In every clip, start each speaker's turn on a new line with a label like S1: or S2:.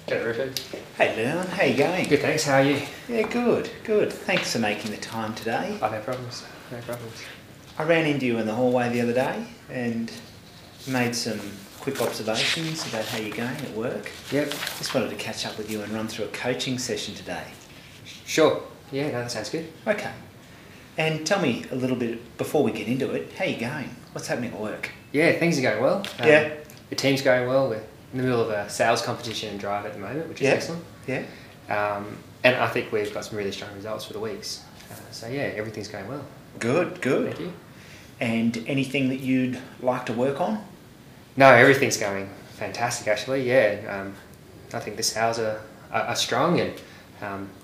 S1: G'day, Rupert.
S2: Hey Leon, how you going?
S1: Good, thanks. How are you?
S2: Yeah, good, good. Thanks for making the time today.
S1: Oh, no problems. No problems.
S2: I ran into you in the hallway the other day and made some quick observations about how you're going at work.
S1: Yep.
S2: Just wanted to catch up with you and run through a coaching session today.
S1: Sure. Yeah, no, that sounds good.
S2: Okay. And tell me a little bit, before we get into it, how you going? What's happening at work?
S1: Yeah, things are going well.
S2: Yeah.
S1: The team's going well. We're in the middle of a sales competition and drive at the moment, which is excellent.
S2: Yeah.
S1: And I think we've got some really strong results for the weeks. So yeah, everything's going well.
S2: Good, good.
S1: Thank you.
S2: And anything that you'd like to work on?
S1: No, everything's going fantastic actually. Yeah. I think the sales are strong and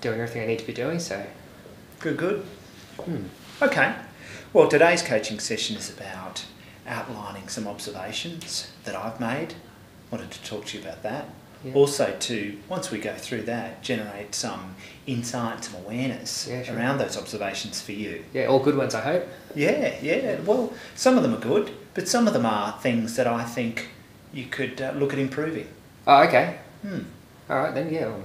S1: doing everything I need to be doing. So.
S2: Good, good. Okay. Well, today's coaching session is about outlining some observations that I've made. Wanted to talk to you about that.
S1: Yeah.
S2: Also to, once we go through that, generate some insight, some awareness
S1: sure.
S2: around those observations for you.
S1: Yeah, all good ones, I hope.
S2: Yeah, yeah. Well, some of them are good, but some of them are things that I think you could look at improving.
S1: Oh, okay.
S2: Hmm.
S1: All right then. Yeah. Well,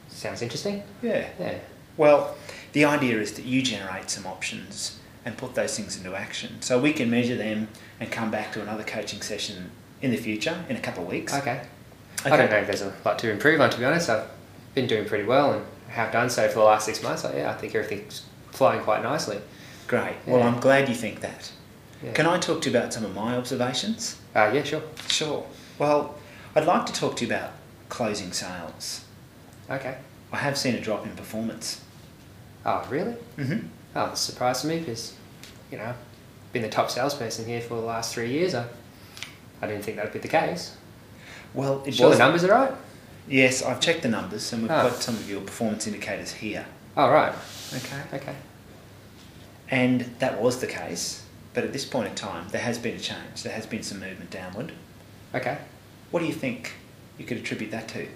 S1: sounds interesting.
S2: Yeah.
S1: Yeah.
S2: Well, the idea is that you generate some options and put those things into action so we can measure them and come back to another coaching session in the future, in a couple of weeks.
S1: Okay. I don't know if there's a lot to improve on, to be honest. I've been doing pretty well and have done so for the last 6 months. So yeah, I think everything's flowing quite nicely.
S2: Great.
S1: Yeah.
S2: Well, I'm glad you think that.
S1: Yeah.
S2: Can I talk to you about some of my observations?
S1: Yeah, sure.
S2: Sure. Well, I'd like to talk to you about closing sales.
S1: Okay.
S2: I have seen a drop in performance.
S1: Oh, really?
S2: Mm-hmm.
S1: Oh, that's a surprise to me because, I've been the top salesperson here for the last 3 years. I didn't think that would be the case.
S2: Well, it
S1: Sure,
S2: was.
S1: the numbers are right?
S2: Yes, I've checked the numbers and we've
S1: Oh.
S2: got some of your performance indicators here.
S1: Oh, right.
S2: Okay.
S1: Okay.
S2: And that was the case, but at this point in time, there has been a change. There has been some movement downward.
S1: Okay.
S2: What do you think you could attribute that to?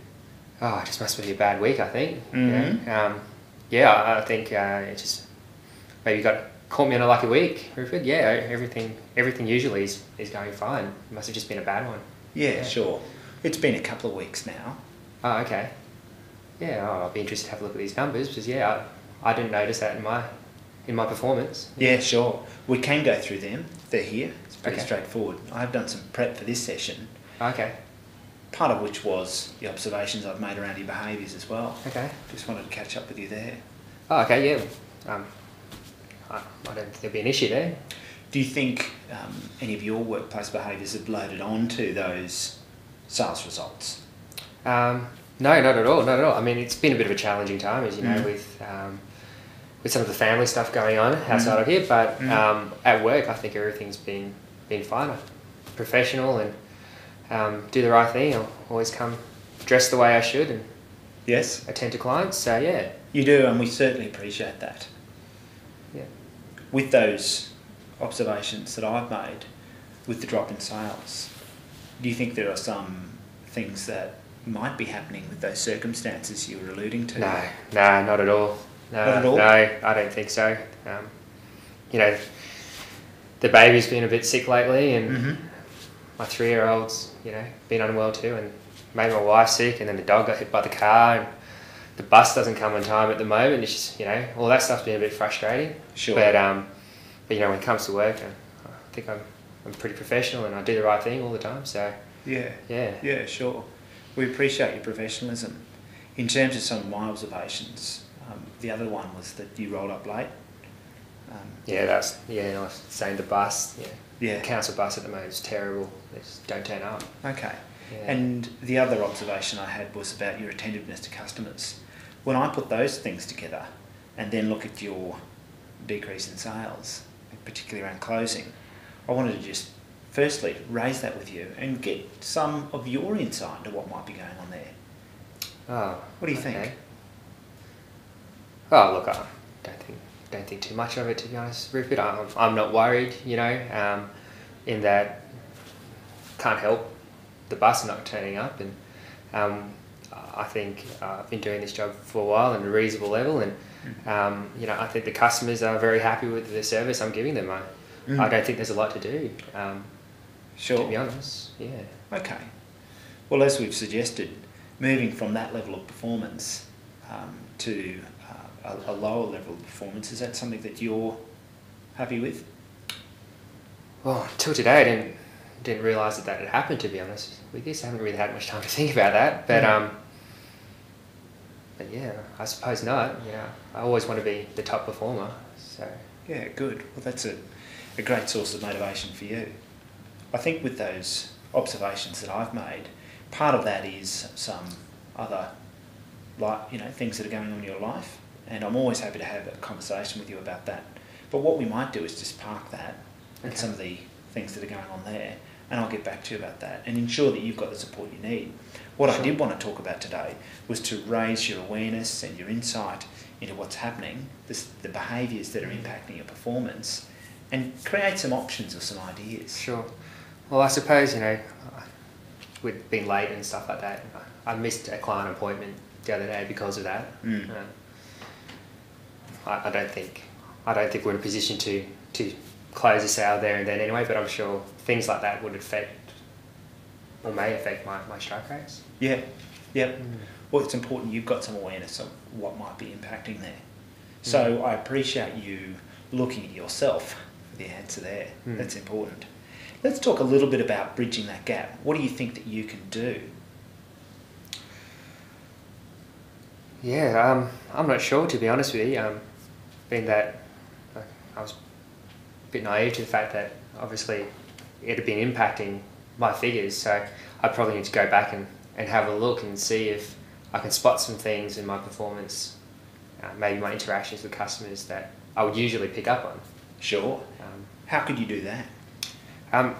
S1: Oh, it just must be a bad week, I think.
S2: Mhm.
S1: I think it just maybe caught me on a lucky week, Rupert. Yeah, everything usually is going fine. It must have just been a bad one.
S2: Yeah, sure. It's been a couple of weeks now.
S1: Oh, okay. Yeah, I'll be interested to have a look at these numbers because I didn't notice that in my performance.
S2: Yeah, sure. We can go through them. They're here. It's pretty
S1: Okay.
S2: straightforward. I've done some prep for this session,
S1: Okay.
S2: part of which was the observations I've made around your behaviours as well.
S1: Okay.
S2: Just wanted to catch up with you there.
S1: Oh, okay. Yeah. I don't think there'll be an issue there.
S2: Do you think any of your workplace behaviours have loaded on to those sales results?
S1: No, not at all. Not at all. I mean, it's been a bit of a challenging time, as you know, with some of the family stuff going on outside of here. But at work, I think everything's been fine. I'm professional and do the right thing. I'll always come dressed the way I should and
S2: Yes?
S1: attend to clients. So yeah.
S2: You do, and we certainly appreciate that.
S1: Yeah.
S2: With those observations that I've made with the drop in sales, do you think there are some things that might be happening with those circumstances you were alluding to?
S1: No, not at all. No,
S2: Not at all?
S1: No, I don't think so. The baby's been a bit sick lately, and my 3-year-old's, been unwell too, and made my wife sick, and then the dog got hit by the car, and the bus doesn't come on time at the moment. It's just, all that stuff's been a bit frustrating.
S2: Sure.
S1: But when it comes to work, I think I'm pretty professional and I do the right thing all the time. So
S2: Yeah.
S1: yeah.
S2: Yeah, sure. We appreciate your professionalism. In terms of some of my observations, the other one was that you rolled up late.
S1: I was saying the bus.
S2: Yeah.
S1: The council bus at the moment is terrible. They just don't turn up.
S2: Okay.
S1: Yeah.
S2: And the other observation I had was about your attentiveness to customers. When I put those things together and then look at your decrease in sales, particularly around closing, I wanted to just firstly raise that with you and get some of your insight into what might be going on there.
S1: Oh,
S2: What do you
S1: okay.
S2: think?
S1: Oh, look, I don't think too much of it, to be honest, Rupert. I'm not worried, in that can't help the bus not turning up, and I think I've been doing this job for a while at a reasonable level, and I think the customers are very happy with the service I'm giving them. I don't think there's a lot to do,
S2: Sure.
S1: to be honest. Yeah.
S2: Okay. Well, as we've suggested, moving from that level of performance to a lower level of performance, is that something that you're happy with?
S1: Well, till today, I didn't realise that had happened. To be honest with you, so I haven't really had much time to think about that. But yeah, I suppose not. Yeah, I always want to be the top performer. So
S2: yeah, good. Well, that's a great source of motivation for you. I think with those observations that I've made, part of that is some other, things that are going on in your life, and I'm always happy to have a conversation with you about that. But what we might do is just park that and some of the things that are going on there, and I'll get back to you about that and ensure that you've got the support you need. What I did want to talk about today was to raise your awareness and your insight into what's happening, the behaviours that are impacting your performance, and create some options or some ideas.
S1: Sure. Well, I suppose, we'd been late and stuff like that. I missed a client appointment the other day because of that. I don't think we're in a position to close the sale there and then anyway, but I'm sure things like that would affect or may affect my strike rates.
S2: Yeah, yep. Well, it's important you've got some awareness of what might be impacting there. So I appreciate you looking at yourself for the answer there. That's important. Let's talk a little bit about bridging that gap. What do you think that you can do?
S1: Yeah, I'm not sure, to be honest with you. Being that I was a bit naive to the fact that obviously it had been impacting my figures, so I probably need to go back and have a look and see if I can spot some things in my performance, maybe my interactions with customers that I would usually pick up on.
S2: Sure. How could you do that?
S1: I'd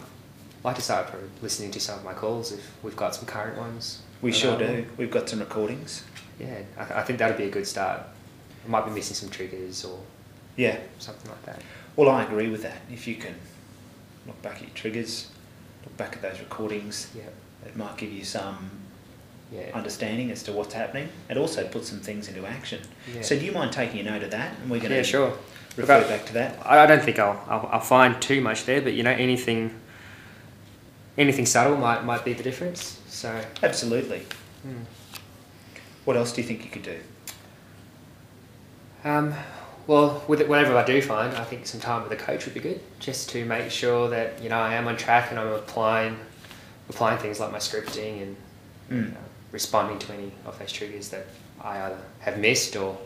S1: like to start probably listening to some of my calls if we've got some current ones.
S2: We sure do. We've got some recordings.
S1: Yeah, I think that'd be a good start. I might be missing some triggers or something like that.
S2: Well, I agree with that. If you can look back at your triggers, look back at those recordings, it might give you some understanding as to what's happening, and also put some things into action. Yeah. So do you mind taking a note of that? And we're going to refer back to that.
S1: I don't think I'll find too much there, but anything subtle might be the difference. So
S2: absolutely. What else do you think you could do?
S1: Well, whatever I do find, I think some time with a coach would be good, just to make sure that I am on track and I'm applying things like my scripting and responding to any of those triggers that I either have missed or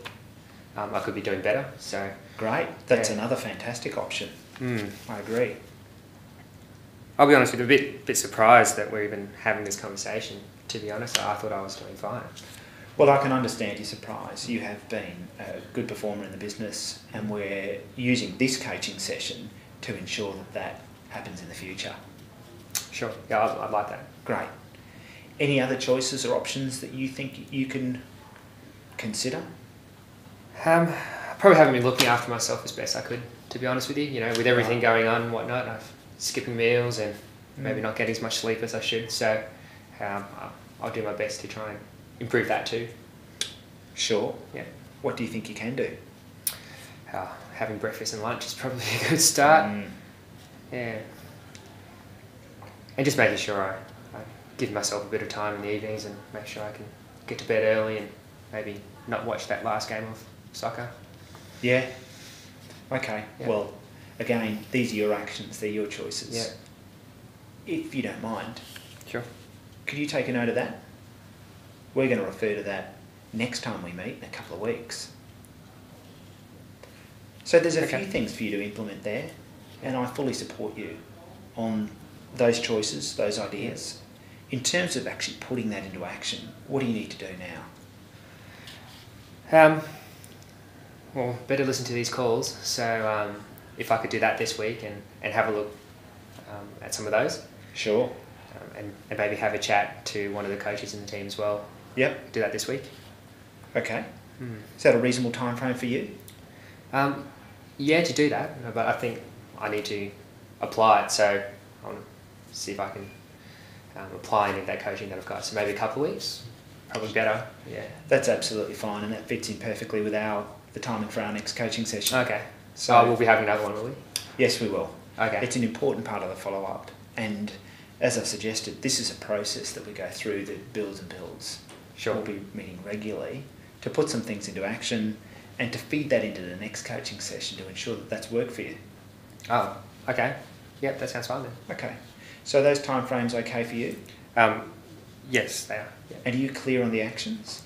S1: I could be doing better. So
S2: great, that's another fantastic option. I agree.
S1: I'll be honest with you, a bit surprised that we're even having this conversation. To be honest, I thought I was doing fine.
S2: Well, I can understand your surprise. You have been a good performer in the business, and we're using this coaching session to ensure that happens in the future.
S1: Sure. Yeah, I'd like that.
S2: Great. Any other choices or options that you think you can consider?
S1: I probably haven't been looking after myself as best I could, to be honest with you. With everything going on and whatnot, I'm skipping meals and maybe not getting as much sleep as I should. So I'll do my best to try and improve that too.
S2: Sure.
S1: Yeah.
S2: What do you think you can do?
S1: Having breakfast and lunch is probably a good start. Yeah. And just making sure I give myself a bit of time in the evenings and make sure I can get to bed early and maybe not watch that last game of soccer.
S2: Yeah. Okay. Yeah. Well, again, these are your actions, they're your choices.
S1: Yeah.
S2: If you don't mind.
S1: Sure.
S2: Could you take a note of that? We're going to refer to that next time we meet in a couple of weeks. So there's a few things for you to implement there, and I fully support you on those choices, those ideas. In terms of actually putting that into action, what do you need to do now?
S1: Well, better listen to these calls. So if I could do that this week and have a look at some of those.
S2: Sure.
S1: And maybe have a chat to one of the coaches in the team as well.
S2: Yep.
S1: Do that this week.
S2: Okay. Is that a reasonable time frame for you?
S1: Yeah, to do that, but I think I need to apply it, so I want to see if I can apply any of that coaching that I've got. So maybe a couple of weeks, probably better. Yeah.
S2: That's absolutely fine, and that fits in perfectly with the timing for our next coaching session.
S1: Okay. So we'll be having another one, will we?
S2: Yes, we will.
S1: Okay.
S2: It's an important part of the follow-up, and as I've suggested, this is a process that we go through that builds and builds.
S1: Sure.
S2: We'll be meeting regularly to put some things into action and to feed that into the next coaching session to ensure that that's worked for you.
S1: Oh, okay. Yep, that sounds fine then.
S2: Okay. So are those timeframes okay for you?
S1: Yes, they are. Yep.
S2: And are you clear on the actions?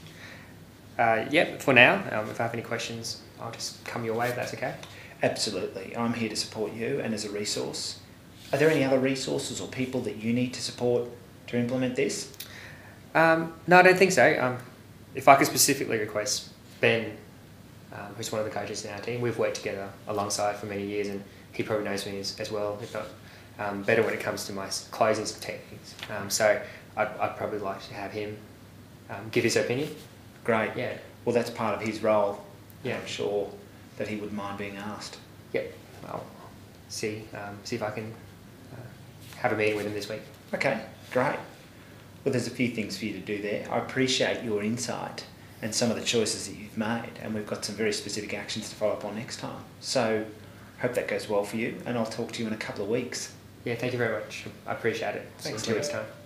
S1: Yep, for now. If I have any questions, I'll just come your way if that's okay.
S2: Absolutely. I'm here to support you and as a resource. Are there any other resources or people that you need to support to implement this?
S1: No, I don't think so. If I could specifically request Ben, who's one of the coaches in our team, we've worked together alongside for many years, and he probably knows me as well, if not better when it comes to my closing techniques. So I'd probably like to have him give his opinion.
S2: Great.
S1: Yeah.
S2: Well, that's part of his role.
S1: Yeah.
S2: I'm sure that he wouldn't mind being asked.
S1: Yep. I'll see if I can have a meeting with him this week.
S2: Okay, great. Well, there's a few things for you to do there. I appreciate your insight and some of the choices that you've made, and we've got some very specific actions to follow up on next time. So, hope that goes well for you, and I'll talk to you in a couple of weeks.
S1: Yeah, thank you very much. I appreciate it.
S2: Thanks,
S1: See you in 2
S2: Lou.
S1: weeks' time.